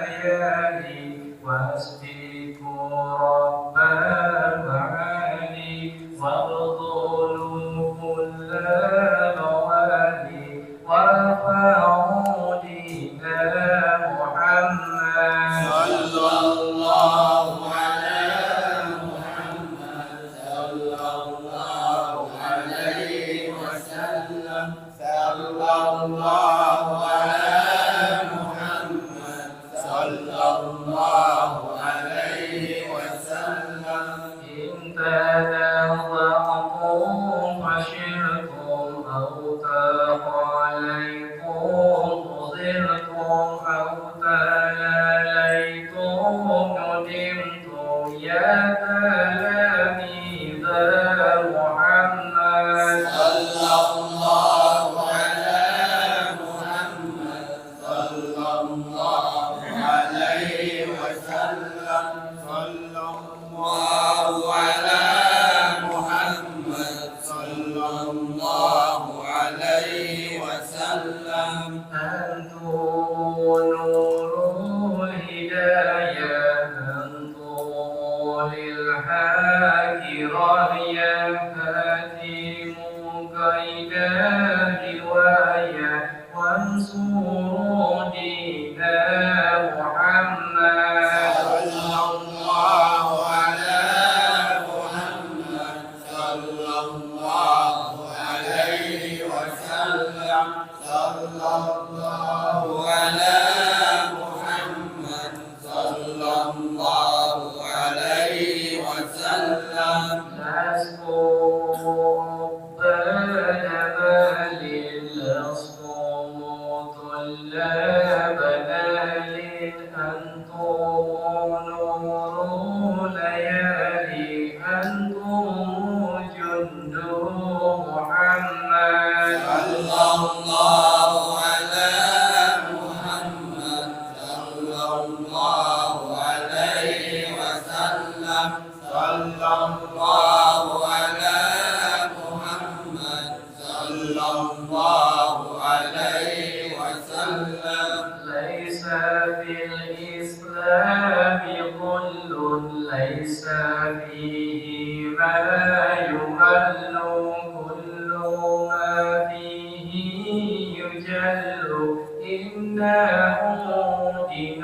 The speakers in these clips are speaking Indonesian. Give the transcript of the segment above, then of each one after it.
الليالي واسبقوا رب المعالي وابطلوا كل موالي وارفعوا دين محمد صلى الله على محمد صلى الله عليه وسلم صلى الله على محمد صلى الله عليه وسلم إن تنازعتم فشركم أو تخاليتم ضرتم أو تلاليتم ندمتم يا تلاميذ محمد صلى الله على محمد صلى الله عليه وسلم صلى الله على محمد صلى الله عليه وسلم أنتم نور الهداية أنتم للحق راية هاتموا كيد الرواية وانصروا دين محمد صلى الله على محمد صلى الله عليه وسلم صلى الله على محمد صلى الله عليه وسلم لست ربنا بل لست طلاب بل أنتم نور ليالي أنتم جند محمد صلى الله على محمد صلى الله عليه وسلم صلى الله على محمد صلى الله عليه وسلم ليس في الإسلام ظل ليس فيه ما يمل كل ما فيه يجل إنه دين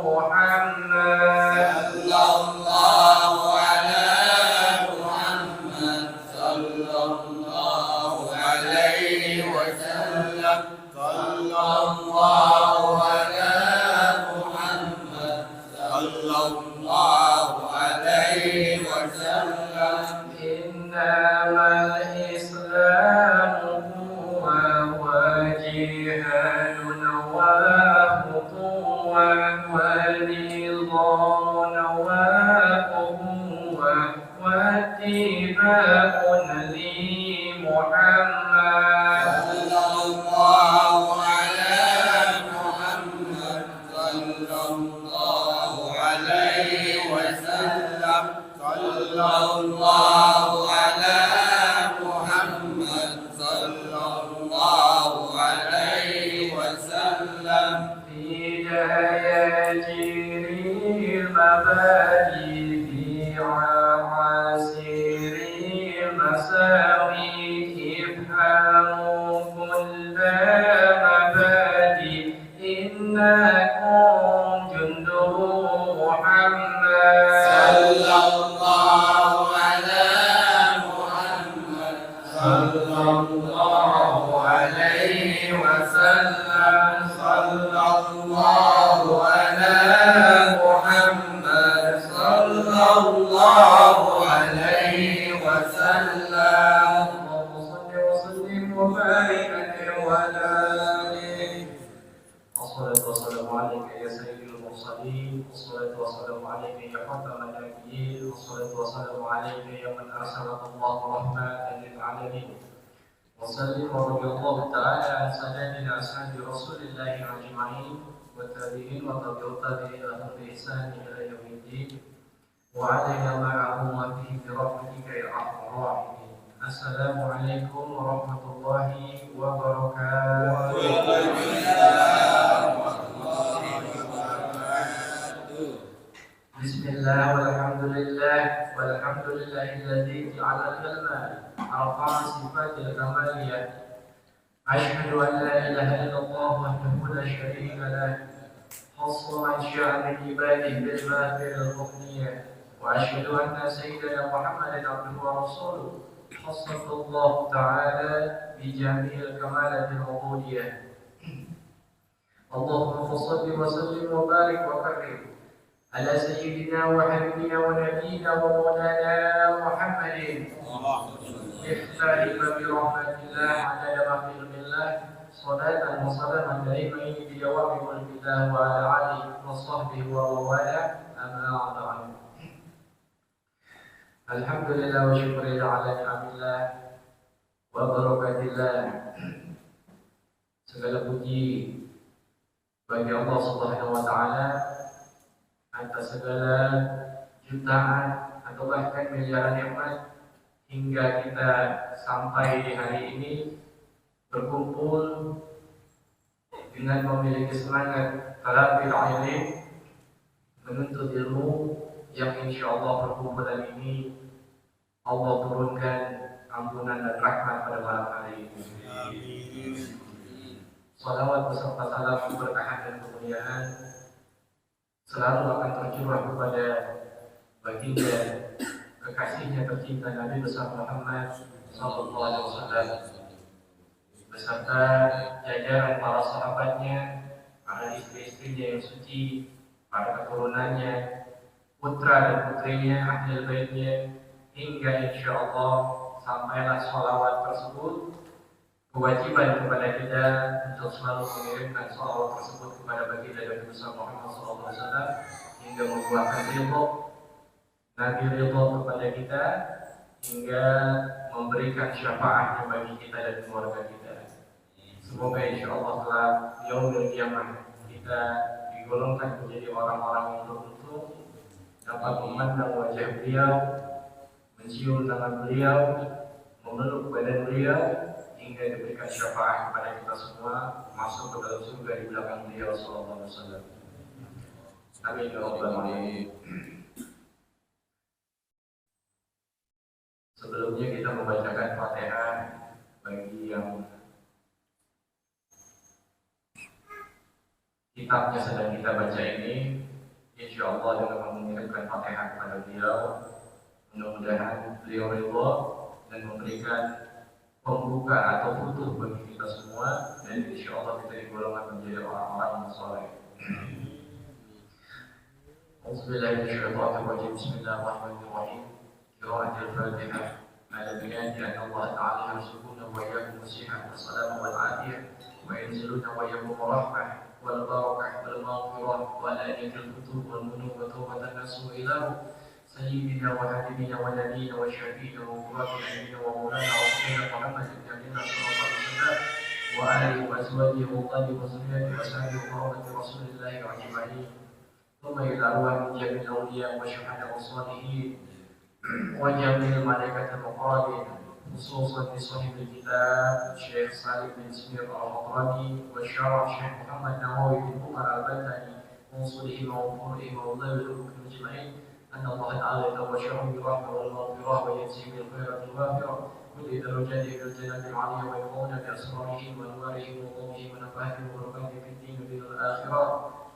محمد صلى الله على محمد صلى الله عليه وسلم صلى الله على محمد صلى الله عليه وسلم إنما الإسلام هو وجهاد وخطوة ونظام وقوة واتباع لمحمد صلى الله على محمد صلى الله عليه وسلم صلى الله على محمد صلى الله عليه وسلم في دياجير المبادئ في عواسر المساوي افهموا كل مبادئ إنكم جند محمد صلى الله على محمد صلى الله عليه وسلم صلى الله على محمد صلى الله عليه وسلم اللهم صل وسلم وبارك على آله الصلاة والسلام عليك يا سيد المرسلين والصلاة والسلام عليك يا خاتم النبيين والصلاة والسلام عليك يا من أرسلك الله رحمة للعالمين وسلم ورضي الله تعالى عن سادتنا أصحاب رسول الله أجمعين والتابعين وتابعين لهم بإحسان إلى يوم الدين وعلينا معهم وفيه برحمتك يا أرحم الراحمين. السلام عليكم ورحمة الله وبركاته. Bismillah walhamdulillahilladzi ja'ala al-kalma arfa'a sifatil kamaliyah. Asyhadu an la ilaha illallah wahdahu la syarika lah. خص من شاء من عباده بالمغفرة الحكمية وأشهد أن سيدنا محمدا عبده ورسوله خصه الله تعالى بجميع الكمالات العبودية. اللهم صل وسلم وبارك وكرم على سيدنا وحبيبنا ونبينا ومولانا محمد اختار برحمة الله عدد مغفرة الله صلاة وسلاما دائمين بدوام ملك الله وعلى آله وصحبه وموالاه أما بعد. Alhamdulillah wa syukurillah ala ni'amillah wa barakatillah. Segala puji bagi Allah Subhanahu wa taala atas segala jutaan atau bahkan miliaran nikmat hingga kita sampai di hari ini berkumpul dengan memiliki semangat talabil ilm, menuntut ilmu yang insyaallah perkumpulan ini Allah turunkan ampunan dan rahmat pada malam hari ini. Amin. Salawat beserta salam keberkahan dan kemuliaan selalu akan tercurah kepada baginda kekasihnya tercinta Nabi besar Muhammad sallallahu alaihi wasallam beserta jajaran para sahabatnya, para istri-istrinya yang suci, para keturunannya, putra dan putrinya, ahli baitnya, hingga insyaallah sampailah sholawat tersebut. Kewajiban kepada kita untuk selalu mengirimkan sholawat tersebut kepada baginda Nabi besar Muhammad sallallahu alaihi wasallam hingga membuahkan ridho Nabi ridho kepada kita hingga memberikan syafaatnya bagi kita dan keluarga kita. Semoga insyaallah kelak yaumul qiyamah kita digolongkan menjadi orang-orang yang beruntung, dapat memandang wajah beliau, mencium tangan beliau, memeluk badan beliau, hingga diberikan syafaat kepada kita semua masuk ke dalam surga di belakang beliau sallallahu alaihi wasallam. Amin ya rabbal alamin. Sebelumnya kita membacakan Fatihah bagi yang kitabnya sedang kita baca ini, insyaallah dengan mengirimkan Fatihah kepada beliau, mudah-mudahan beliau ridha dan memberikan pembuka atau futuh bagi kita semua, dan insyaallah kita digolongkan menjadi orang-orang yang saleh. Bismillahirrahmanirrahim. Bismillahirrahmanirrahim. Qira'at al-Fatihah. Ala biyani anna Allah Ta'ala yarzuquna wa iyyakum as-sihhata was-salama wal-'afiyah wa yanziluna wa iyyakum rahmah wal barakah wal maghfirah wa al-aniyatul futuh wal munub wa tawbatan nasu ilahu سيدنا وحبيبنا ونبينا وشفينا وقرة أعيننا ومولانا وسيدنا محمد بن عبد الله صلى الله عليه وسلم وآله وأزواجه وطيب وذريته وأصحابه وقرابة رسول الله أجمعين ثم إلى أرواح جميع الأولياء والشهداء والصالحين وجميع الملائكة المقربين خصوصا بصاحب الكتاب الشيخ سالم بن سمير الحضرمي والشرف الشيخ محمد نواوي بن عمر البدني وصولهم وفورهم وضيوفهم أجمعين أن الله تعالى يتوشهم بالرحمة والمغفرة ويجزيهم بالخيرات الوافرة كل درجاته في الجنة العالية ويقومون بأسرارهم وأنوارهم وقومهم ونفعهم وبركاته في الدين وفي الآخرة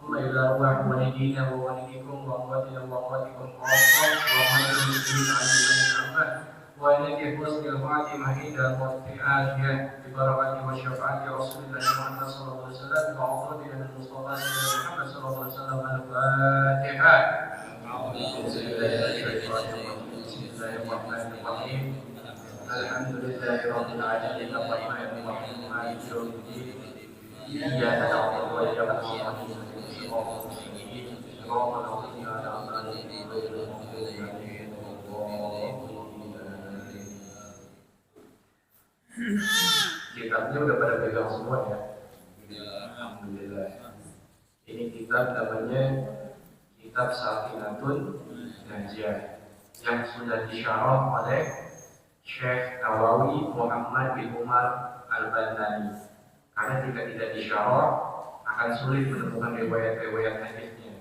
ثم إلى أرواح والدينا ووالديكم وأمواتنا وأمواتكم خاصة وأموات المسلمين عزيزا عما وإليك حسن الخاتمة عند الموت في آخرة ببركة وشفاعة رسول الله محمد صلى الله عليه وسلم وعظمة من المصطفى سيدنا محمد صلى الله عليه وسلم. الفاتحة. Bismillahirrahmanirrahim. Alhamdulillahi rabbil alamin arrahmanir rahim maliki yaumiddin. Iyyaka na'budu wa iyyaka nasta'in ihdinas siratal ladzina an'amta 'alaihim ghairil maghdubi 'alaihim waladdallin. Kitabnya udah pada pegang semua ya. Alhamdulillah. Ini kitab namanya Kitab Safinatun Najiyah yang sudah disyarah oleh Syekh Nawawi Muhammad bin Umar Al-Bandani. Karena jika tidak disyarah akan sulit menemukan riwayat-riwayat hadisnya.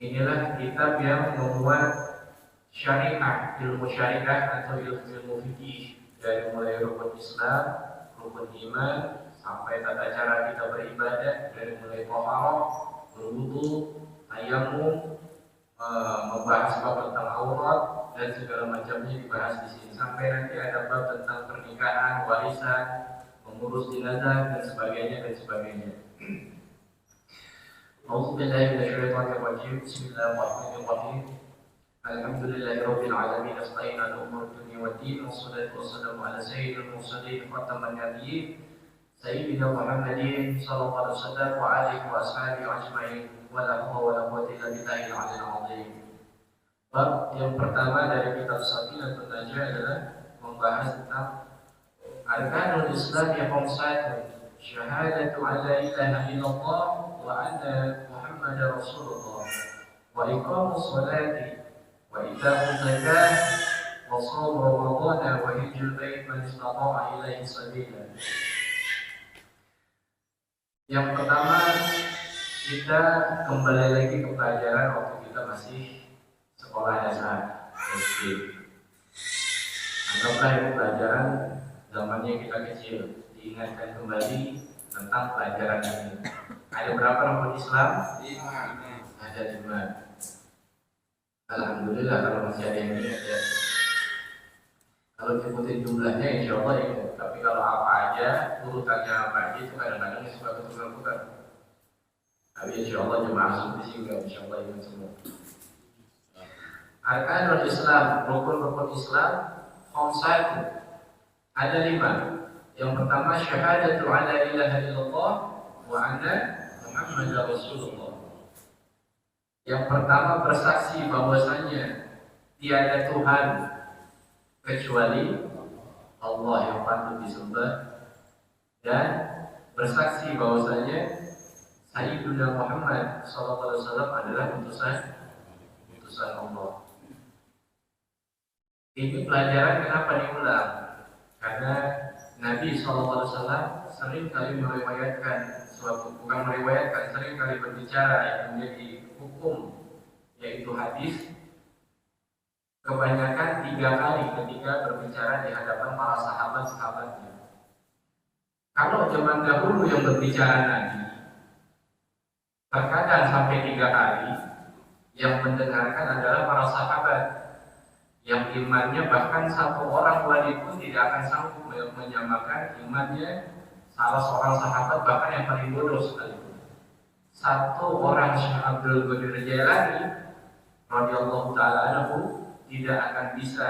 Inilah kitab yang memuat syariah, ilmu syariah atau ilmu fikih dari mulai rukun Islam, rukun iman, sampai tata cara kita beribadah dari mulai taharah, berwudu, tayamum, membahas bab tentang aurat dan segala macamnya dibahas di sini. Sampai nanti ada bab tentang pernikahan, warisan, mengurus jenazah dan sebagainya dan sebagainya. A'udzubillahi minasyaitonir rajim. Bismillahirrahmanirrahim. Alhamdulillahirabbil alamin. Nasta'inu ala umuri dunya waddin. Wassalatu wassalamu ala sayyidil mursalin khataman nabiyyin sayyidina Muhammadin sallallahu alaihi wasallam wa alihi wa ashabihi ajmain. Wa la hawla wa la quwwata illa billahil aliyyil azim. Bab yang pertama dari kitab Safinatun Najah adalah membahas tentang arkanul Islam yang khamsatun. Syahadatu an la ilaha illallah wa anna Muhammadar Rasulullah wa iqamus sholati wa ita'uz zakah wa shaum Ramadan wa hajjul bait man istata'a ilaihi sabila. Yang pertama, kita kembali lagi ke pelajaran waktu kita masih sekolah dasar SD. Anggaplah itu pelajaran zamannya kita kecil. Diingatkan kembali tentang pelajaran ini. Ada berapa rukun Islam? 5. Ada 5. Alhamdulillah kalau masih ada yang ingat ya. Kalau diikutin jumlahnya insya Allah ingat. Tapi kalau apa aja, urutannya apa aja itu kadang-kadang suka ketukar-tukar. Tapi insya Allah jemaah sufi juga insya Allah ingat semua. Arkanul Islam, rukun-rukun Islam, khamsatun. Ada 5. Yang pertama syahadatu an la ilaha illallah wa anna Muhammadar Rasulullah. Yang pertama bersaksi bahwasanya tiada Tuhan kecuali Allah yang patut disembah, dan bersaksi bahwasanya Sayyidina Muhammad sallallahu alaihi wasallam adalah utusan Allah. Ini pelajaran kenapa diulang? Karena Nabi SAW sering kali meriwayatkan sering kali berbicara yang menjadi hukum, yaitu hadis, kebanyakan 3 kali ketika berbicara di hadapan para sahabat-sahabatnya. Kalau zaman dahulu yang berbicara Nabi, terkadang sampai 3 kali, yang mendengarkan adalah para sahabat, yang imannya bahkan satu orang wali pun tidak akan sanggup menyamakan imannya salah seorang sahabat bahkan yang paling bodoh sekalipun. Satu orang Syekh Abdul Qadir Jailani radhiyallahu taala anhu tidak akan bisa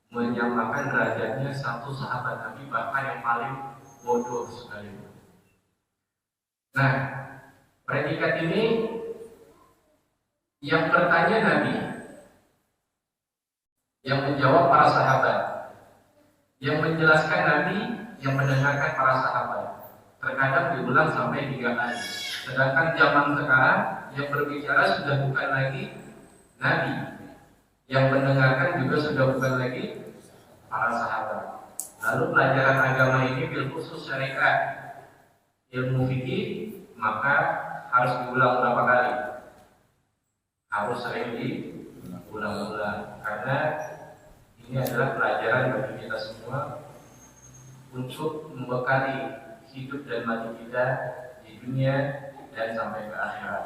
menyamakan derajatnya satu sahabat Nabi bahkan yang paling bodoh sekalipun. Nah, predikat ini yang bertanya Nabi, yang menjawab para sahabat, yang menjelaskan Nabi, yang mendengarkan para sahabat. Terkadang diulang sampai 3 kali. Sedangkan zaman sekarang yang berbicara sudah bukan lagi Nabi, yang mendengarkan juga sudah bukan lagi para sahabat. Lalu pelajaran agama ini bil khusus syariat, ilmu fikih, maka harus diulang berapa kali? Harus sering diulang-ulang, karena ini adalah pelajaran bagi kita semua untuk membekali hidup dan mati kita di dunia dan sampai ke akhirat.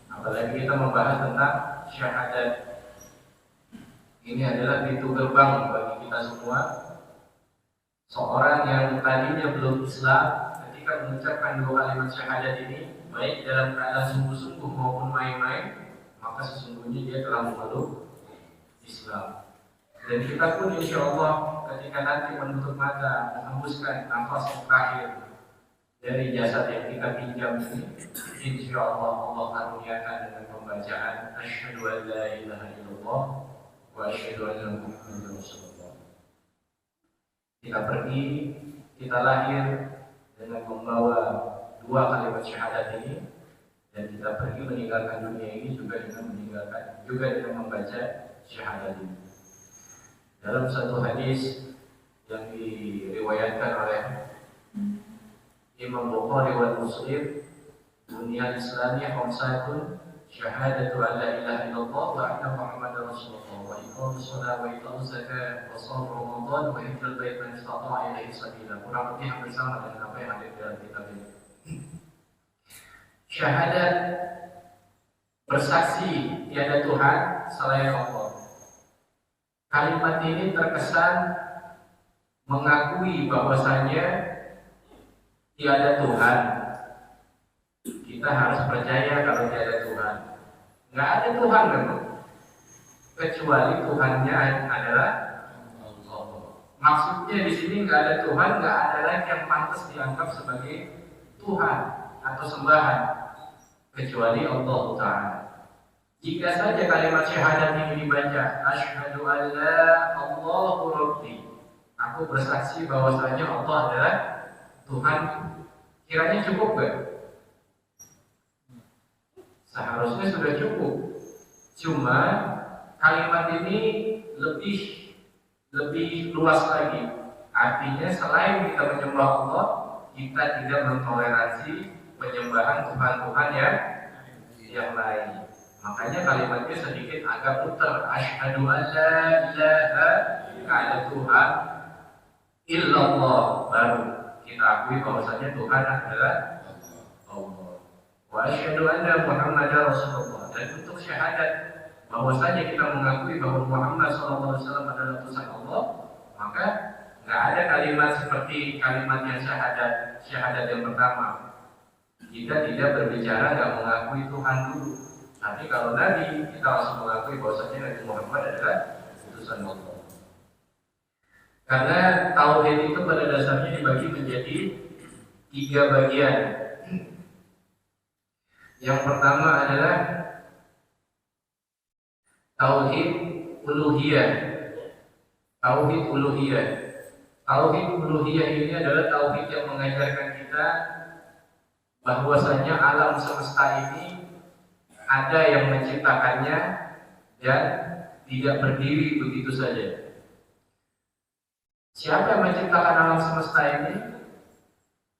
Apalagi kita membahas tentang syahadat. Ini adalah pintu gerbang bagi kita semua. Seorang yang tadinya belum Islam, ketika mengucapkan 2 kalimat syahadat ini, baik dalam keadaan sungguh-sungguh maupun main-main, maka sesungguhnya dia telah memeluk Islam. Dan kita pun insya Allah ketika nanti menutup mata, menghembuskan nafas yang terakhir dari jasad yang kita pinjam ini, insya Allah Allah karuniakan dengan pembacaan asyhadu an la ilaha illallah wa asyhadu anna Muhammadar Rasulullah. Kita pergi, kita lahir dengan membawa 2 kalimat syahadat ini, dan kita pergi meninggalkan dunia ini juga dengan membaca syahadat ini. Dalam satu hadis yang diriwayatkan oleh Imam Bukhari dan Muslim Buniyal Islamiyah khamsatun syahadatu an la ilaha illallah wa anna Muhammadar Rasulullah wa iqamus shalah wa iqamus zakah wa shaum Ramadan wa hijjul bait man istata'a ilaihi sabila. Kurang lebih hampir sama dengan apa yang ada di dalam kitab ini. Syahadat bersaksi tiada Tuhan selain Allah. Kalimat ini terkesan mengakui bahwasanya tiada Tuhan. Kita harus percaya kalau tiada Tuhan. Nggak ada Tuhan memang, kecuali Tuhannya adalah Allah. Maksudnya di sini nggak ada Tuhan, nggak ada lagi yang pantas dianggap sebagai Tuhan atau sembahan kecuali Allah Ta'ala. Jika saja kalimat syahadat ini dibaca, asyhadu an la Allahu Rabbi, aku bersaksi bahwasanya Allah adalah Tuhan, kiranya cukup gak? Seharusnya sudah cukup. Cuma kalimat ini lebih luas lagi. Artinya selain kita menyembah Allah, kita tidak mentoleransi penyembahan Tuhan-Tuhan yang lain. Makanya kalimatnya sedikit agak putar. Asyhadu an la ilaha illallah, Tuhan illallah, baru kita akui bahwasanya Tuhan adalah Allah. Wa asyhadu anna Muhammadar Rasulullah, dan untuk syahadat bahwasanya kita mengakui bahwa Muhammad SAW adalah utusan Allah, maka nggak ada kalimat seperti kalimat yang syahadat yang pertama. Kita tidak berbicara, nggak mengakui Tuhan dulu. Tapi kalau Nabi, kita langsung mengakui bahwasanya Nabi Muhammad adalah utusan Allah. Karena tauhid itu pada dasarnya dibagi menjadi 3 bagian. Yang pertama adalah tauhid uluhiyah. Tauhid uluhiyah. Tauhid uluhiyah ini adalah tauhid yang mengajarkan kita bahwasanya alam semesta ini ada yang menciptakannya dan tidak berdiri begitu saja. Siapa yang menciptakan alam semesta ini?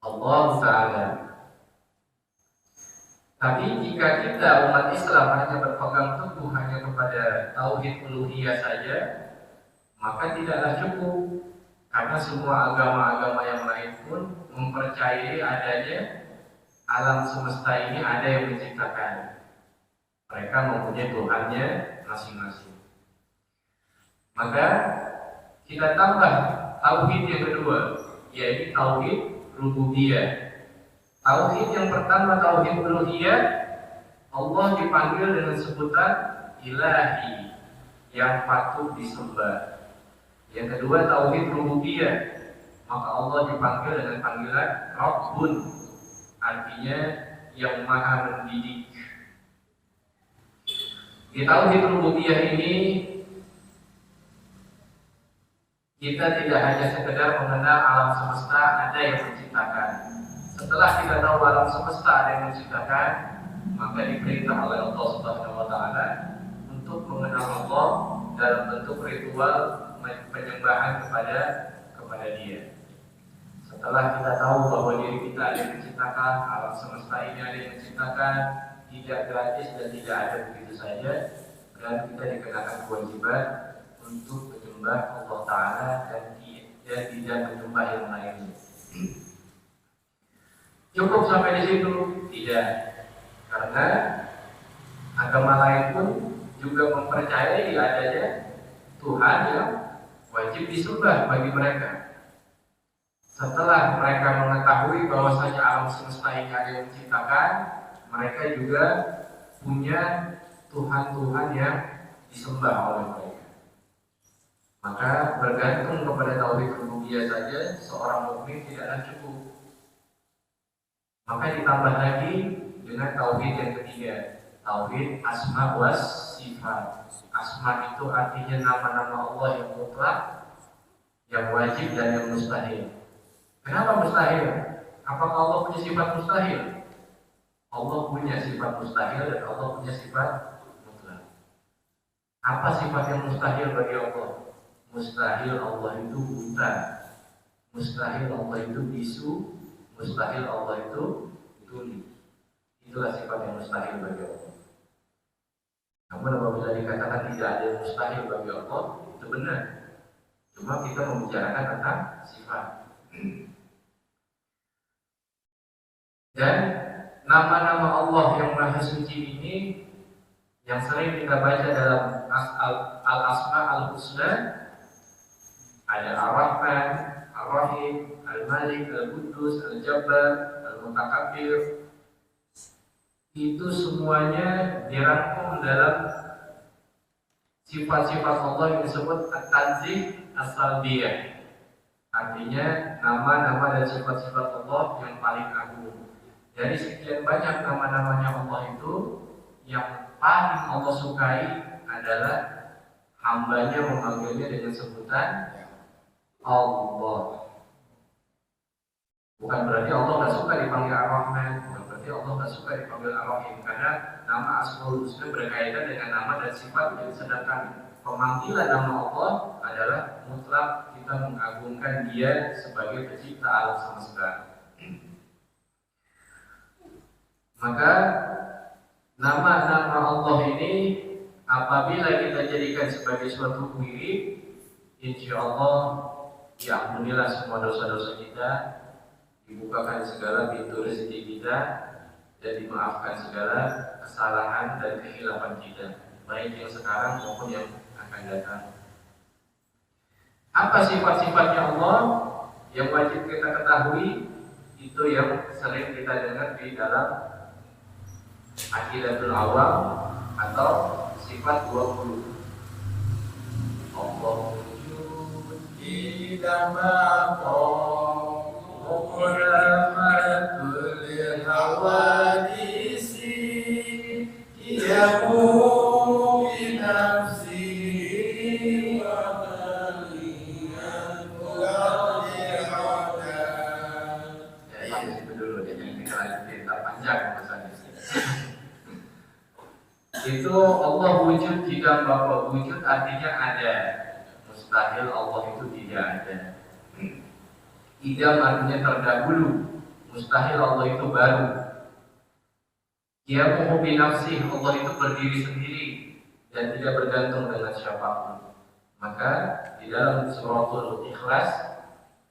Allah Ta'ala. Tapi jika kita umat Islam hanya berpegang teguh hanya kepada tauhid uluhiyah saja, maka tidaklah cukup, karena semua agama-agama yang lain pun mempercayai adanya alam semesta ini ada yang menciptakan. Mereka mempunyai Tuhannya masing-masing. Maka kita tambah tauhid yang kedua, yaitu tauhid rububiyah. Tauhid yang pertama, tauhid uluhiyah, Allah dipanggil dengan sebutan ilahi, yang patut disembah. Yang kedua tauhid rububiyah, maka Allah dipanggil dengan panggilan Rabbun, artinya yang maha mendidik. Di tauhid rububiyah ini kita tidak hanya sekedar mengenal alam semesta ada yang menciptakan. Setelah kita tahu alam semesta ada yang menciptakan, maka diperintah oleh Allah Subhanahu wa Ta'ala untuk mengenal Allah dalam bentuk ritual penyembahan kepada Dia. Setelah kita tahu bahwa diri kita ada yang menciptakan, alam semesta ini ada yang menciptakan, tidak gratis dan tidak ada begitu saja, dan kita dikenakan kewajiban untuk menyembah Allah Ta'ala dan tidak menyembah yang lainnya. Cukup sampai di situ? Tidak, karena agama lain pun juga mempercayai adanya Tuhan yang wajib disembah bagi mereka. Setelah mereka mengetahui bahwasanya alam semesta ini ada yang menciptakan, mereka juga punya Tuhan-Tuhan yang disembah oleh mereka. Maka bergantung kepada tauhid rububiyah saja seorang mukmin tidaklah cukup. Maka ditambah lagi dengan tauhid yang ketiga, tauhid asma wa sifat. Asma itu artinya nama-nama Allah yang mutlak, yang wajib dan yang mustahil. Kenapa mustahil? Apakah Allah punya sifat mustahil? Allah punya sifat mustahil dan Allah punya sifat mutlak. Apa sifat yang mustahil bagi Allah? Mustahil Allah itu buta, mustahil Allah itu bisu, mustahil Allah itu tuli. Itulah sifat yang mustahil bagi Allah. Namun apabila dikatakan tidak ada yang mustahil bagi Allah, itu benar. Cuma kita membicarakan tentang sifat. Dan nama-nama Allah yang Maha Suci ini yang sering kita baca dalam Al-Asma Al-Husna, ada Ar-Rahman, Ar-Rahim, Al-Malik, Al-Quddus, Al-Jabbar, Al-Mutakabbir. Itu semuanya dirangkum dalam sifat-sifat Allah yang disebut At-Tanzih As-Salbiyah. Artinya nama-nama dan sifat-sifat Allah yang paling agung. Dari sekian banyak nama-namanya Allah itu, yang paling Allah sukai adalah hambanya memanggilnya dengan sebutan Allah. Bukan berarti Allah nggak suka dipanggil Ar-Rahman, bukan berarti Allah nggak suka dipanggil Ar-Rahim, karena nama Asmaul Husna berkaitan dengan nama dan sifat yang sedangkan pemanggilan nama Allah adalah mutlak kita mengagungkan Dia sebagai pencipta alam semesta. Maka nama-nama Allah ini apabila kita jadikan sebagai suatu wirid, insya Allah diampunilah semua dosa-dosa kita, dibukakan segala pintu rezeki kita, dan dimaafkan segala kesalahan dan kehilapan kita, baik yang sekarang maupun yang akan datang. Apa sifat-sifatnya Allah yang wajib kita ketahui? Itu yang sering kita dengar di dalam Aqidatul Awam atau sifat 20. Allah wujud tidak maqam muqramatul hawadisi yamu bi nafsi wa maliyan wa li'ada. Ya, itu dulu ya, jangan kita lanjutin, tak panjang masalahnya. Itu Allah wujud tidak bahwa wujud artinya ada. Mustahil Allah itu tidak ada. Idam artinya terdahulu. Mustahil Allah itu baru. Dia muhbi nafsih, Allah itu berdiri sendiri dan tidak bergantung dengan siapapun. Maka di dalam suratul Ikhlas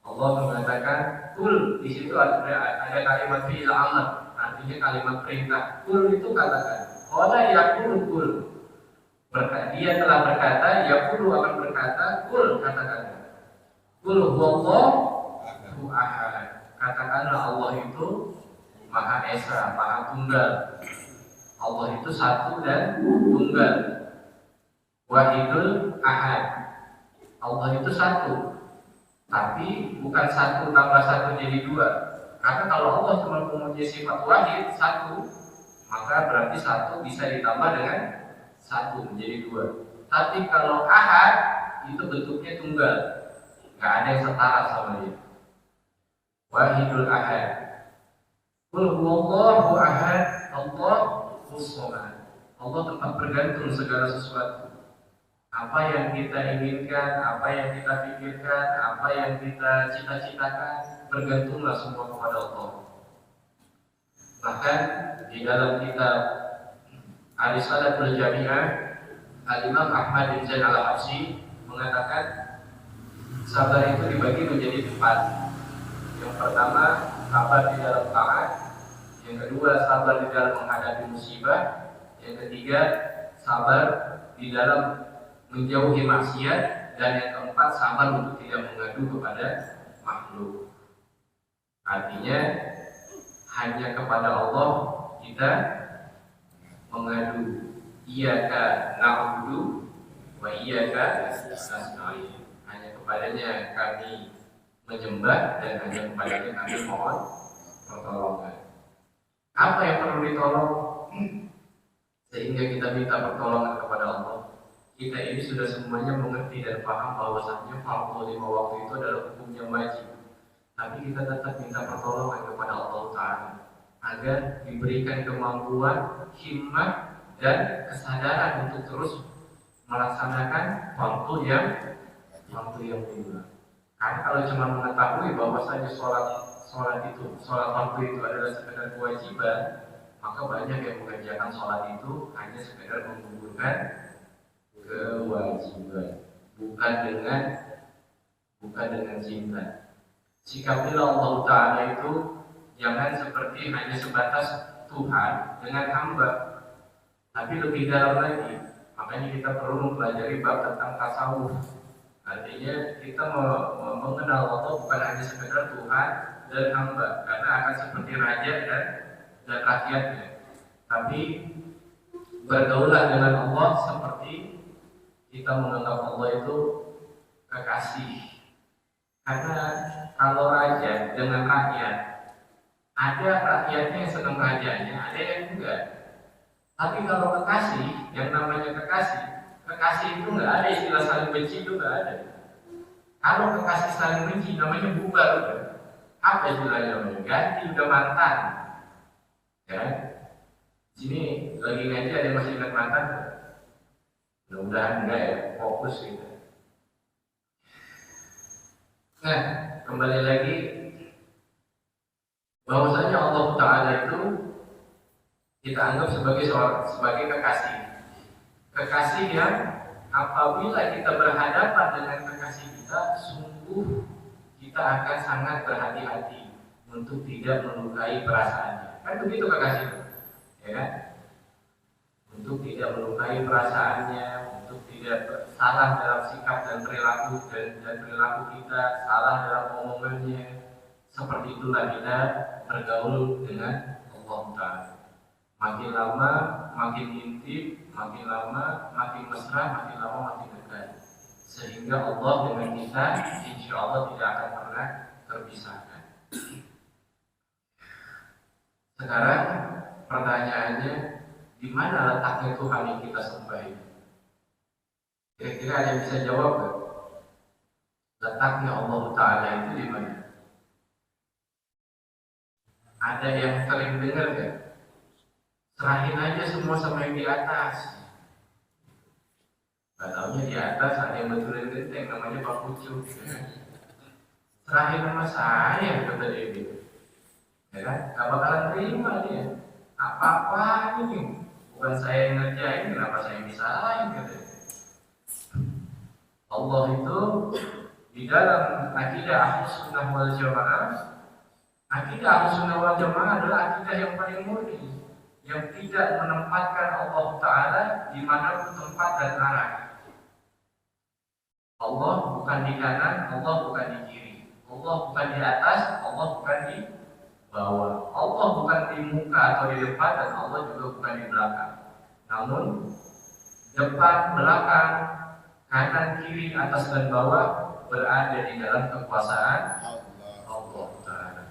Allah mengatakan kul, di situ ada kalimat fi'il amr, artinya kalimat perintah. Kul itu katakan. Qala yaqulu kul. Dia telah berkata, yaqulu akan berkata, kul katakan. Kul huwallahu ahad. Katakanlah Allah itu Maha Esa, Maha Tunggal. Allah itu satu dan tunggal. Wahidul ahad. Allah itu satu. Tapi bukan satu tambah satu jadi dua. Karena kalau Allah cuma mempunyai sifat wahid, satu, maka berarti satu bisa ditambah dengan satu menjadi dua. Tapi kalau ahad itu bentuknya tunggal, nggak ada yang setara sama dia. Wahidul ahad. Qul huwallahu ahad, Allahus samad. Allah tempat bergantung segala sesuatu. Apa yang kita inginkan, apa yang kita pikirkan, apa yang kita cita-citakan, bergantunglah semua kepada Allah. Bahkan di dalam kitab Ar-Risalatul Jami'ah, Al-Imam Ahmad bin Zain Al-Habsyi mengatakan sabar itu dibagi menjadi 4. Yang pertama, sabar di dalam taat. Yang kedua, sabar di dalam menghadapi musibah. Yang ketiga, sabar di dalam menjauhi maksiat. Dan yang keempat, sabar untuk tidak mengadu kepada makhluk. Artinya hanya kepada Allah kita mengadu. Iyyaka na'budu wa iyyaka nasta'in. Hanya kepadanya kami menyembah dan hanya kepadanya kami mohon pertolongan. Apa yang perlu ditolong sehingga kita minta pertolongan kepada Allah? Kita ini sudah semuanya mengerti dan paham bahwasanya fardhu 5 waktu itu adalah hukum yang wajib. Tapi kita tetap minta pertolongan kepada Allah Ta'ala agar diberikan kemampuan, hikmah, dan kesadaran untuk terus melaksanakan waktu yang lima. Karena kalau cuma mengetahui bahwasanya sholat waktu itu adalah sekedar kewajiban, maka banyak yang mengerjakan sholat itu hanya sekedar menggugurkan kewajiban, bukan dengan cinta. Sikapnya Allah Ta'ala itu jangan seperti hanya sebatas Tuhan dengan hamba, tapi lebih dalam lagi. Makanya kita perlu mempelajari bab tentang tasawuf. Artinya kita mengenal Allah bukan hanya sekedar Tuhan dan hamba, karena akan seperti raja dan rakyatnya. Tapi bergaulah dengan Allah seperti kita menganggap Allah itu kekasih. Karena kalau raja dengan rakyat, ada rakyatnya yang senang rajanya, ada yang enggak. Tapi kalau kekasih, yang namanya kekasih itu enggak ada istilah saling benci, itu enggak ada. Kalau kekasih saling benci namanya bubar. Apa istilahnya? Ganti, udah mantan. Ya. Sini lagi ngaji ada yang masih ingat mantan? Mudah-mudahan enggak ya, fokus gitu. Nah, kembali lagi bahwasanya Allah Ta'ala itu kita anggap sebagai kekasih. Kekasih yang apabila kita berhadapan dengan kekasih kita, sungguh kita akan sangat berhati-hati untuk tidak melukai perasaannya. Kan begitu kekasih, ya kan? Untuk tidak melukai perasaannya, untuk tidak salah dalam sikap dan perilaku kita, salah dalam omongannya. Seperti itulah kita bergaul dengan Allah Ta'ala. Makin lama makin intim, makin lama makin mesra, makin lama makin dekat. Sehingga Allah dengan kita insya Allah tidak akan pernah terpisahkan. Sekarang pertanyaannya, di mana letaknya Tuhan yang kita sembah ini? Kira-kira ada yang bisa jawab gak? Letaknya Allah Ta'ala itu di mana? Ada yang sering dengar gak? Serahin aja semua sama yang di atas. Gak taunya di atas ada yang betulin genteng namanya Pak Pucuk. Serahin sama saya, kata dia gitu. Ya kan? Gak bakalan terima dia. Apa-apa ini? Bukan saya yang ngerjain, kenapa saya bisa lain, kata dia. Allah itu di dalam akidah Ahlus Sunnah wal Jamaah, akidah Ahlus Sunnah wal Jamaah adalah akidah yang paling murni, yang tidak menempatkan Allah Ta'ala di mana tempat dan arah. Allah bukan di kanan, Allah bukan di kiri, Allah bukan di atas, Allah bukan di bawah, Allah bukan di muka atau di depan, dan Allah juga bukan di belakang. Namun depan, belakang, kanan, kiri, atas dan bawah berada di dalam kekuasaan Allah Ta'ala.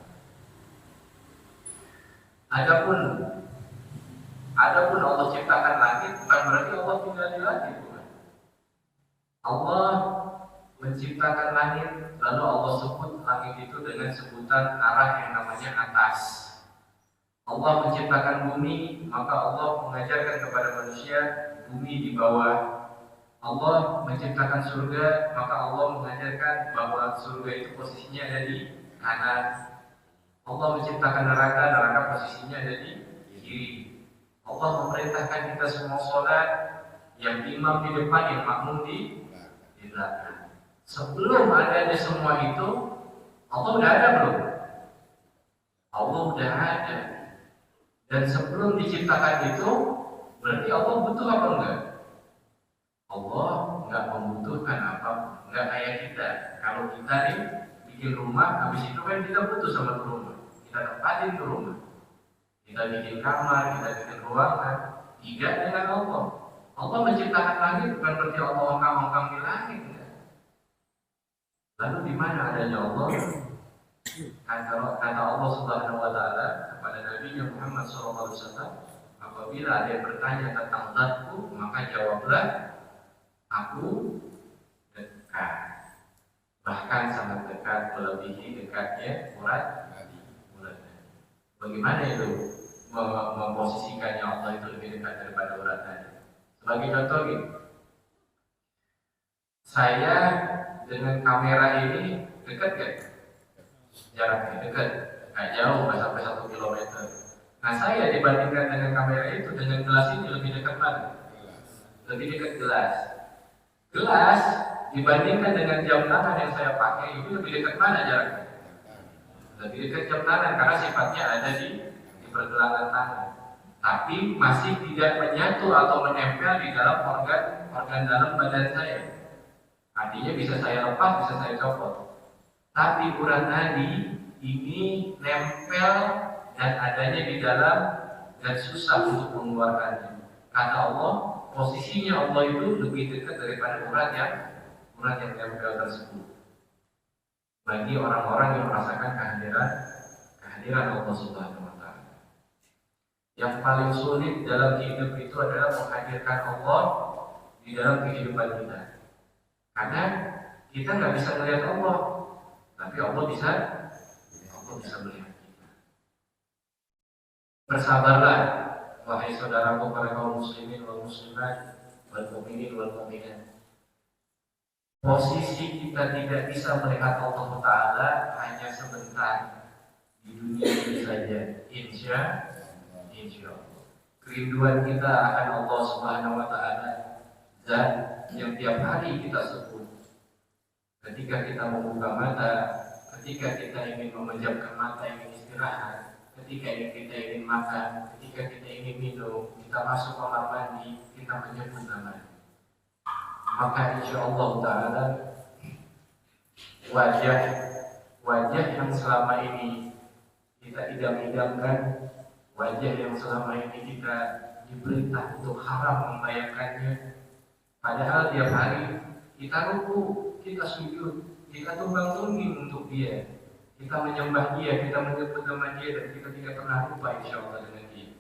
Adapun Allah ciptakan langit bukan berarti Allah tinggal di langit, bukan. Allah menciptakan langit, lalu Allah sebut langit itu dengan sebutan arah yang namanya atas. Allah menciptakan bumi, maka Allah mengajarkan kepada manusia bumi di bawah. Allah menciptakan surga, maka Allah mengajarkan bahwa surga itu posisinya ada di kanan. Allah menciptakan neraka, neraka posisinya ada di kiri. Allah memerintahkan kita semua sholat, yang imam di depan, yang makmum di belakang. Sebelum adanya semua itu, Allah udah ada belum? Allah udah ada. Dan sebelum diciptakan itu, berarti Allah butuh apa enggak? Allah enggak membutuhkan apa, enggak kayak kita. Kalau kita nih bikin rumah, habis itu kan kita butuh sama rumah. Kita tempatin ke rumah. Kita bikin kamar, kita bikin ruangan. Tidak dengan Allah. Allah menciptakan langit bukan berarti Allah ongkang-ongkang di langit. Enggak. Lalu di mana adanya Allah? Kata Allah Subhanahu wa Ta'ala kepada Nabi Muhammad SAW, apabila ada yang bertanya tentang zatku, maka jawablah, aku dekat. Bahkan sangat dekat, melebihi dekatnya urat nadi. Bagaimana itu memposisikannya Allah itu lebih dekat daripada urat nadi? Sebagai contoh gitu, saya dengan kamera ini dekat gak? Jaraknya dekat, nggak jauh, nggak sampai 1 kilometer. Nah saya dibandingkan dengan kamera itu, dengan gelas ini lebih dekat mana? Lebih dekat gelas. Gelas dibandingkan dengan jam tangan yang saya pakai itu lebih dekat mana jaraknya? Lebih dekat jam tangan karena sifatnya ada di pergelangan tangan. Tapi masih tidak menyatu atau menempel di dalam organ dalam badan saya. Artinya bisa saya lepas, bisa saya copot. Tapi urat nadi ini nempel dan adanya di dalam dan susah untuk mengeluarkannya. Kata Allah, posisinya Allah itu lebih dekat daripada urat yang nempel tersebut. Bagi orang-orang yang merasakan kehadiran Allah Subhanahu wa Ta'ala. Yang paling sulit dalam hidup itu adalah menghadirkan Allah di dalam kehidupan kita. Karena kita nggak bisa melihat Allah, tapi Allah bisa melihat kita. Bersabarlah, wahai saudaraku para kaum muslimin wal muslimat wal mukminin wal mukminat. Posisi kita tidak bisa melihat Allah Ta'ala hanya sebentar di dunia ini saja. Insya Allah. Kerinduan kita akan Allah Subhanahu wa Ta'ala zat yang tiap hari kita sebut. Ketika kita membuka mata, ketika kita ingin memejamkan mata, ingin istirahat, ketika kita ingin makan, ketika kita ingin minum, kita masuk kamar mandi, kita menyebut nama. Maka insya Allah Ta'ala wajah yang selama ini kita idam-idamkan, wajah yang selama ini kita diperintah untuk haram membayangkannya, padahal tiap hari kita ruku, kita sujud, kita tumbang tungging untuk Dia, kita menyembah Dia, kita menyebut nama Dia, dan kita tidak pernah lupa insya Allah dengan Dia.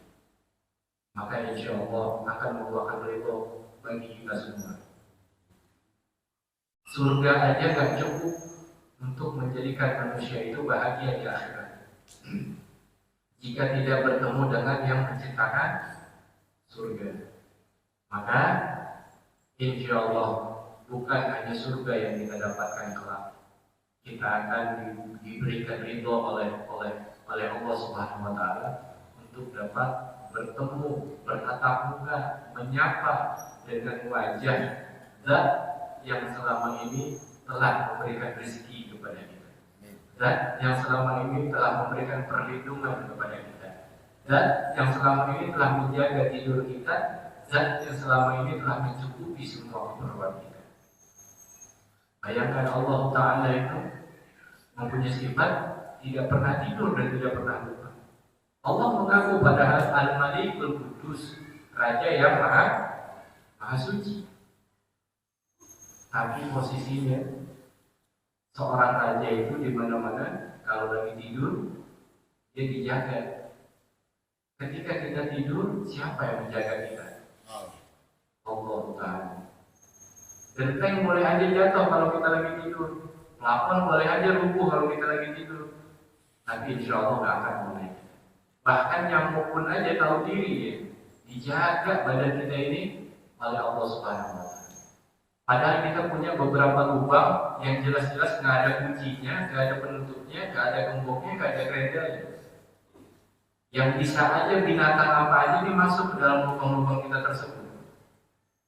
Maka insya Allah akan membuahkan ridho bagi kita semua. Surga aja gak cukup untuk menjadikan manusia itu bahagia di akhirat jika tidak bertemu dengan yang menciptakan surga. Maka insya Allah bukan hanya surga yang kita dapatkan kelak, kita akan diberikan ridho oleh Allah Subhanahu wa Ta'ala untuk dapat bertemu, bertatap muka, menyapa dengan wajah zat yang selama ini telah memberikan rezeki kepada kita, zat yang selama ini telah memberikan perlindungan kepada kita, zat yang selama ini telah menjaga tidur kita, zat yang selama ini telah mencukupi semua keperluan kita. Bayangkan Allah Ta'ala itu mempunyai sifat tidak pernah tidur dan tidak pernah lupa. Allah mengaku padahal Al-Malikul Qudus, Raja yang maha suci. Tapi posisinya seorang raja itu di mana-mana kalau lagi tidur dia dijaga. Ketika kita tidur, siapa yang menjaga kita? Allah Ta'ala. Genteng boleh aja jatuh kalau kita lagi tidur, plafon boleh aja rubuh kalau kita lagi tidur, tapi insya Allah gak akan mulai. Bahkan nyamuk pun aja tahu diri ya, dijaga badan kita ini oleh Allah Subhanahu wa Ta'ala. Padahal kita punya beberapa lubang yang jelas-jelas nggak ada kuncinya, nggak ada penutupnya, nggak ada gemboknya, nggak ada grendelnya. Yang bisa aja binatang apa aja ini masuk ke dalam lubang-lubang kita tersebut.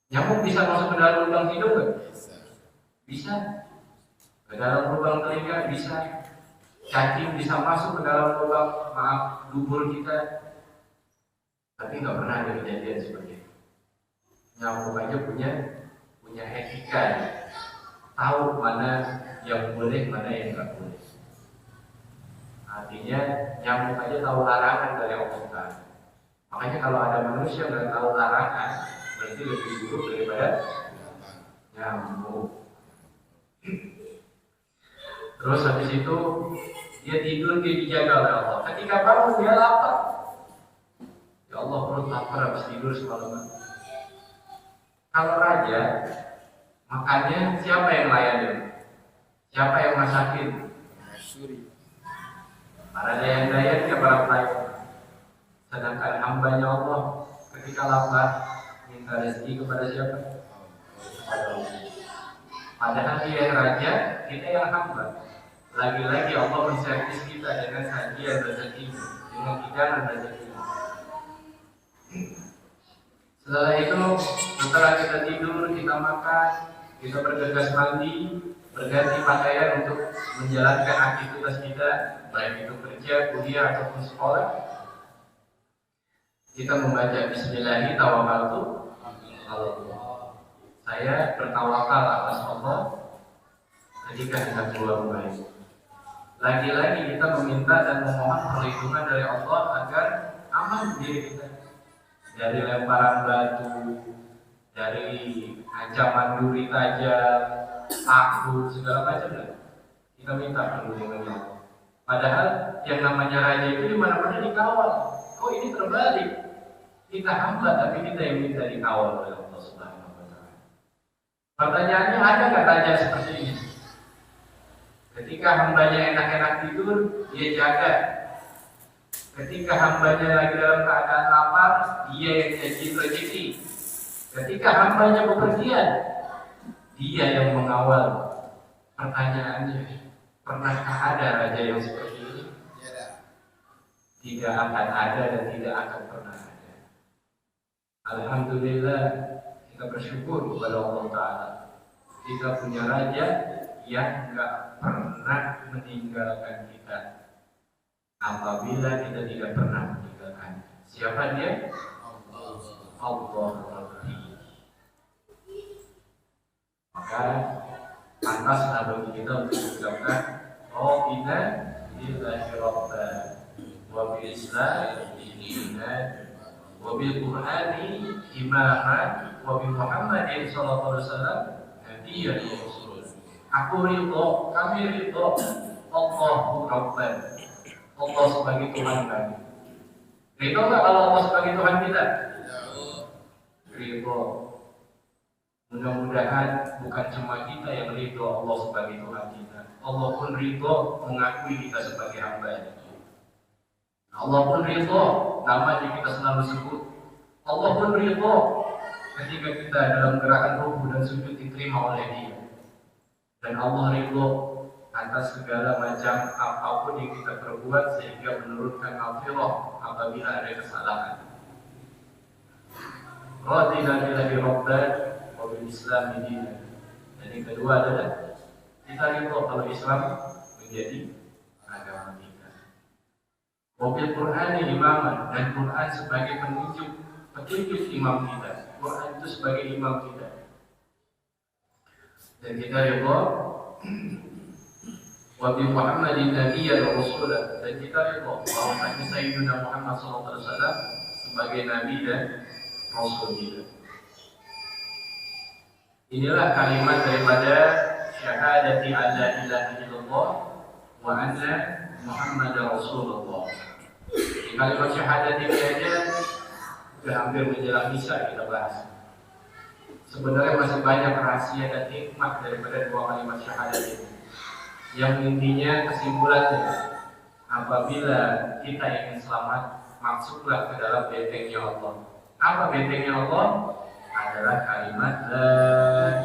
Nyamuk bisa masuk ke dalam lubang hidung nggak? Bisa. Ke dalam lubang telinga bisa. Cacing bisa masuk ke dalam lubang dubur kita. Tapi nggak pernah ada kejadian seperti itu. Nyamuk aja punya etika, tahu mana yang boleh, mana yang nggak boleh. Artinya nyamuk aja tahu larangan dari Allah Ta'ala. Makanya kalau ada manusia nggak tahu larangan, berarti lebih buruk daripada nyamuk. Terus habis itu dia tidur, dia dijaga oleh Allah. Ketika bangun dia lapar. Ya Allah, perut lapar habis tidur semalaman. Kalau raja, makannya siapa yang layanin? Siapa yang masakin? Para dayan-dayan ya para pelayan. Sedangkan hambanya Allah ketika lapar minta rezeki kepada siapa? Kepada Allah. Padahal dia yang raja, kita yang hamba. Lagi-lagi Allah menservis kita dengan sajian rezeki, dengan hidangan rezeki. Setelah itu, setelah kita tidur, kita makan, kita bergegas mandi, berganti pakaian untuk menjalankan aktivitas kita, baik itu kerja, kuliah ataupun sekolah. Kita membaca Bismillahirrahmanirrahim, tawakkaltu Allah. Saya bertawakal atas Allah ketika hendak keluar baik. Lagi-lagi kita meminta dan memohon perlindungan dari Allah agar aman diri kita dari lemparan batu, dari ancaman duri tajam, takut, segala macam. Kita minta perlindungan Allah. Padahal yang namanya raja itu di mana-mana dikawal. Kok ini terbalik? Kita hamba tapi kita yang minta dikawal oleh Allah Subhanahu wa taala. Pertanyaannya, ada nggak raja seperti ini? Ketika hambanya enak-enak tidur, dia jaga. Ketika hambanya lagi dalam keadaan lapar, dia yang jadi rezeki. Ketika hambanya bepergian, dia yang mengawal. Pertanyaannya, pernahkah ada raja yang seperti ini? Tidak akan ada dan tidak akan pernah ada. Alhamdulillah, kita bersyukur kepada Allah Ta'ala. Kita punya raja yang enggak pernah meninggalkan kita apabila kita tidak pernah meninggalkan. Siapa dia? Allah Rabbi. Maka pantaslah bagi kita untuk mengucapkan Rabbina lillahi rabban wa bil Islam dinan wa bil Qur'ani imaman wa bi Muhammadin sallallahu alaihi wasallam nabiyyan wa rasul. Aku ridho, kami ridho Allahu Rabban, Allah sebagai Tuhan kami. Ridho nggak kalau Allah sebagai Tuhan kita? Ridho. Mudah-mudahan bukan cuma kita yang ridho Allah sebagai Tuhan kita. Allah pun ridho mengakui kita sebagai hamba-Nya. Allah pun ridho namanya kita selalu sebut. Allah pun ridho ketika kita dalam gerakan ruku dan sujud diterima oleh Dia. Dan Allah ridho atas segala macam apapun yang kita perbuat sehingga menurunkan maghfirah apabila ada kesalahan. Radina billahi rabban wa bil Islam dinan. Dan yang kedua adalah kita ridho kalau Islam menjadi agama kita. Wa bil Qur'ani imaman, dan Quran sebagai petunjuk imam kita. Quran itu sebagai imam kita. Dan kita ridho wa bi Muhammadin nabiyyan wa rasulan, dan kita ridho bahwa Sayyidina Muhammad sallallahu alaihi wasallam sebagai nabi dan rasul kita. Inilah kalimat daripada syahadati alla ilaha illallah wa anna Muhammadar Rasulullah. Di kalimat syahadat ini aja sudah hampir menjelang isya kita bahas. Sebenarnya masih banyak rahasia dan hikmah daripada dua kalimat syahadat ini. Yang intinya kesimpulannya, apabila kita ingin selamat, masuklah ke dalam bentengnya Allah. Apa bentengnya Allah? Adalah kalimat la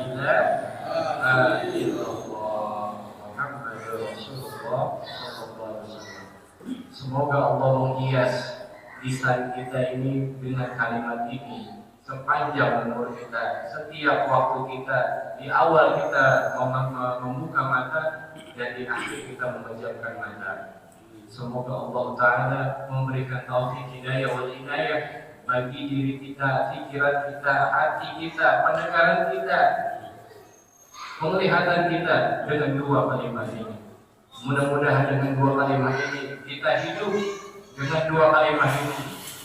ilaha illallah Muhammadur Rasulullah sallallahu alaihi wasallam. Semoga Allah menghias lisan kita ini dengan kalimat ini sepanjang umur kita, setiap waktu kita, di awal kita membuka mata dan di akhir kita memejamkan mata. Semoga Allah Ta'ala memberikan taufik hidayah wal hidayah bagi diri kita, pikiran kita, hati kita, pendengaran kita, penglihatan kita dengan dua kalimat ini. Mudah-mudahan dengan dua kalimat ini kita hidup, dengan dua kalimat ini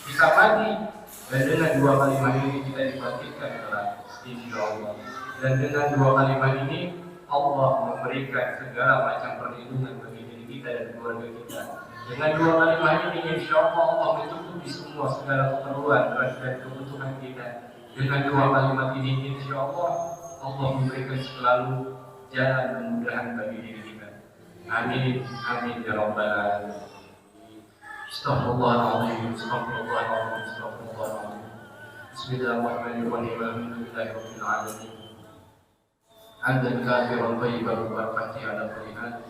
kita mati, dan dengan dua kalimat ini kita dibangkitkan kelak insyaallah. Dan dengan dua kalimat ini Allah memberikan segala macam perlindungan bagi diri kita dan keluarga kita. Dengan dua kalimat ini insyaallah Allah mencukupi semua segala keperluan dan kebutuhan kita. Dengan dua kalimat ini insyaallah Allah memberikan selalu jalan kemudahan bagi diri kita. Amin, amin ya rabbal alamin. Astaghfirullahaladzim, astaghfirullahaladzim, astaghfirullahaladzim. Bismillahirrahmanirrahim. Alhamdulillahirabbil alamin. Hamdan katsiran thayyiban mubarakan ala kulli hal.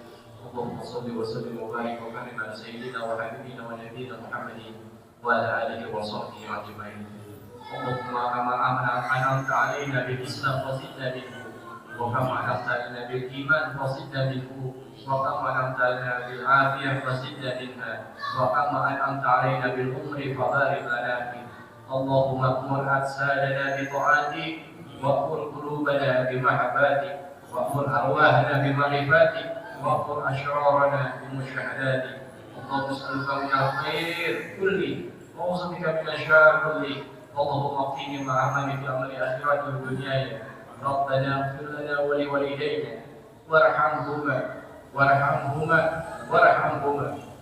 Allahumma shalli wa sallim wa barik wa karim ala sayyidina wa habibina wa nabiyyina Muhammadin وعلى آله وصحبه أجمعين. اللهم كما أنعمت علينا بالإسلام فزدنا منه، وكما أنعمت علينا بالإيمان فزدنا منه، وكما أنعمت علينا بالعافية فزدنا منها، وكما أنعمت علينا بالعمر فبارك لنا فيه. اللهم اغفر أجسادنا بطاعتك، واغفر قلوبنا بمحبتك، واغفر أرواحنا بمعرفتك، واغفر أشرارنا بمشاهداتك. اللهم نسألك من الخير كله وأعوذ بك من الشر كله. اللهم اقني مع عملي في أمر آخرتي ودنياي. ربنا اغفر لنا ولوالدينا وارحمهما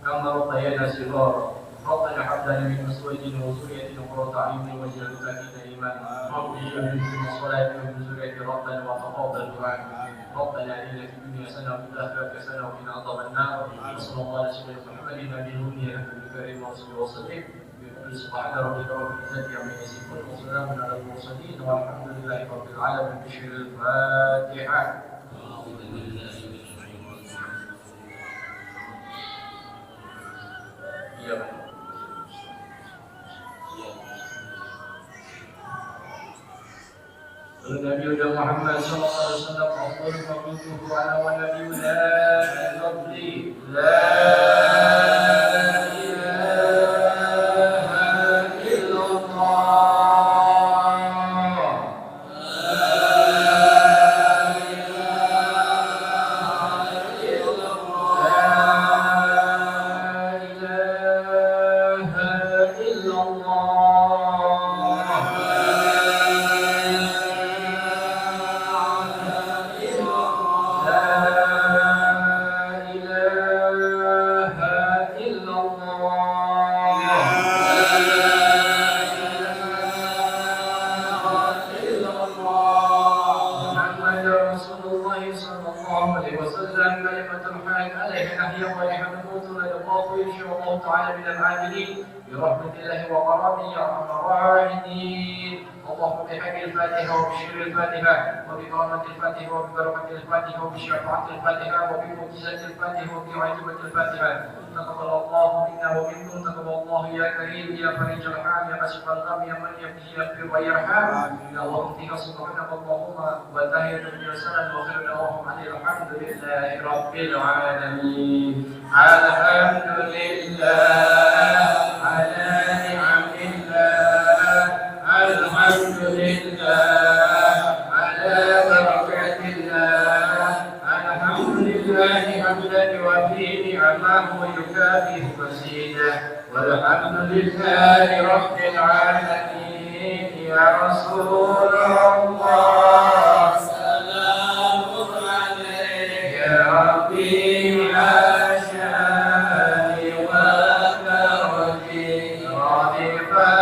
كما ربيانا صغارا. ربنا هب لنا من أزواجنا وذريتنا قرة أعين واجعلنا للمتقين إماما. رب اجعلنا من الصلاة ومن ذرية ربنا وتقبل دعاءنا. ربنا آتنا في الدنيا حسنة وفي الآخرة حسنة وقنا عذاب النار. وصلى الله على سيدنا محمد النبي الأمي الكريم وصحبه وسلم. سبحان ربك رب العزة عما يصفون وسلام على المرسلين والحمد لله رب العالمين. بشر الفاتحة. النبي محمد صلى الله عليه وسلم أفضل ما قلته أنا والنبي لا نقضي لا برحمة الله وكرمه يا أرحم الراحمين. اللهم بحق الفاتحة وبشر الفاتحة وبكرامة الفاتحة وببركة الفاتحة وبشفاعة الفاتحة وبمعجزة الفاتحة وبعزوة الفاتحة. تقبل الله منا ومنكم. تقبل الله يا كريم يا فريج الحال يا كاشف الغم يا من يغفر ويرحم. اللهم فيك سبحانك اللهم وتحية السلام وخير اللهم عليه. الحمد لله رب العالمين. الحمد لله على نعم الله. الحمد لله على بركة الله. الحمد لله حمدا يوفي نعمه ويكافئ مزيده. والحمد لله رب العالمين. يا رسول الله سلام عليك يا ربي عشاني وكرمي رادفا